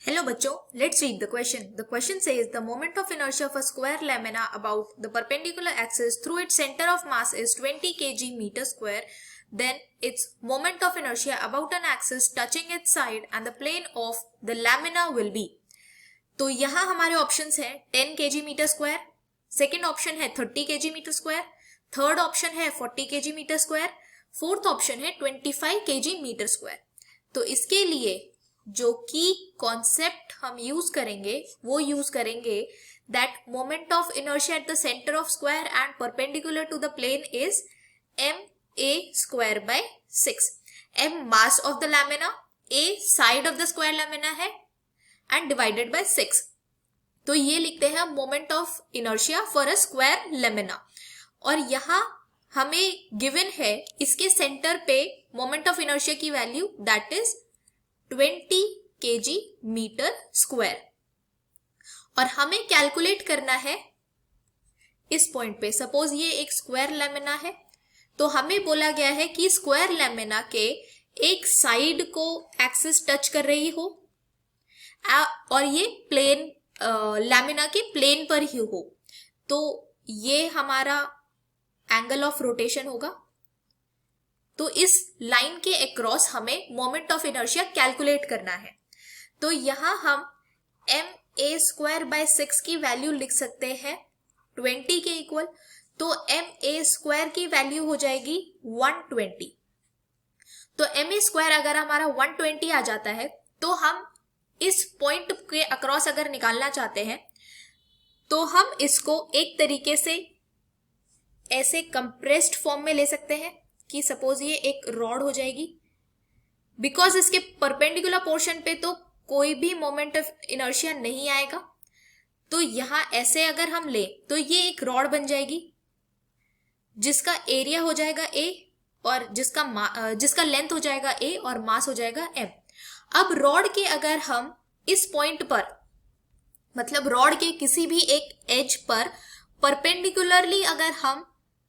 Hello बच्चों, let's read the question. The question says the moment of inertia of a square lamina about the perpendicular axis through its center of mass is 20 kg meter square. Then its moment of inertia about an axis touching its side and the plane of the lamina will be. तो यहाँ हमारे options हैं 10 kg metre square, second option है 30 kg metre square, third option है 40 kg metre square, fourth option है 25 kg metre square. तो इसके लिए जो की कॉन्सेप्ट हम यूज करेंगे वो यूज करेंगे that moment of inertia at the centre of square and perpendicular to the plane is ma square by 6. m mass of the lamina, a side of the square lamina है and divided by 6. तो ये लिखते हैं moment of inertia for a square lamina. और यहाँ हमें given है इसके सेंटर पे मोमेंट ऑफ इनर्शिया की value that is 20 kg metre square. और हमें कैलकुलेट करना है इस पॉइंट पे. सपोज ये एक स्क्वायर लैमिना है तो हमें बोला गया है कि स्क्वायर लैमिना के एक साइड को एक्सिस टच कर रही हो और ये प्लेन लैमिना के प्लेन पर ही हो. तो ये हमारा एंगल ऑफ रोटेशन होगा. तो इस लाइन के अक्रॉस हमें मोमेंट ऑफ इनर्शिया कैलकुलेट करना है. तो यहां हम ma स्क्वायर बाय 6 की वैल्यू लिख सकते हैं 20 के इक्वल. तो ma स्क्वायर की वैल्यू हो जाएगी 120. तो ma स्क्वायर अगर हमारा 120 आ जाता है तो हम इस पॉइंट के अक्रॉस अगर निकालना चाहते हैं तो हम इसको एक तरीके से ऐसे कंप्रेस्ड फॉर्म में ले सकते हैं कि सपोज ये एक रॉड हो जाएगी. बिकॉज इसके परपेंडिकुलर पोर्शन पे तो कोई भी मोमेंट ऑफ इनर्शिया नहीं आएगा. तो यहां ऐसे अगर हम ले तो ये एक रॉड बन जाएगी जिसका एरिया हो जाएगा a और जिसका लेंथ हो जाएगा a और मास हो जाएगा m. अब रॉड के अगर हम इस पॉइंट पर मतलब रॉड के किसी भी एक एज पर परपेंडिकुलरली अगर हम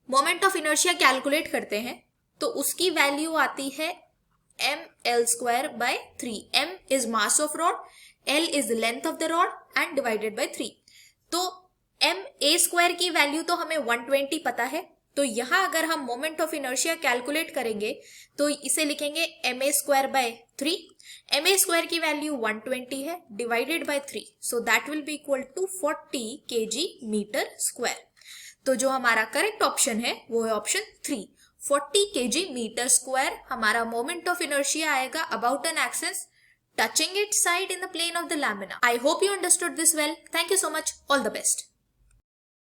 मोमेंट ऑफ इनर्शिया कैलकुलेट करते हैं तो उसकी वैल्यू आती है ml square by 3. m is mass of rod, l is length of the rod and divided by 3. तो ma स्क्वायर की वैल्यू तो हमें 120 पता है. तो यहां अगर हम मोमेंट ऑफ इनर्शिया कैलकुलेट करेंगे तो इसे लिखेंगे ma square by 3. ma square की वैल्यू 120 है divided by 3. So that will be equal to 40 kg metre square. तो जो हमारा करेक्ट ऑप्शन है वो है ऑप्शन 3. 40 kg मीटर स्क्वायर हमारा मोमेंट ऑफ इनर्शिया आएगा about an axis touching its side in the plane of the lamina. I hope you understood this well. Thank you so much. All the best.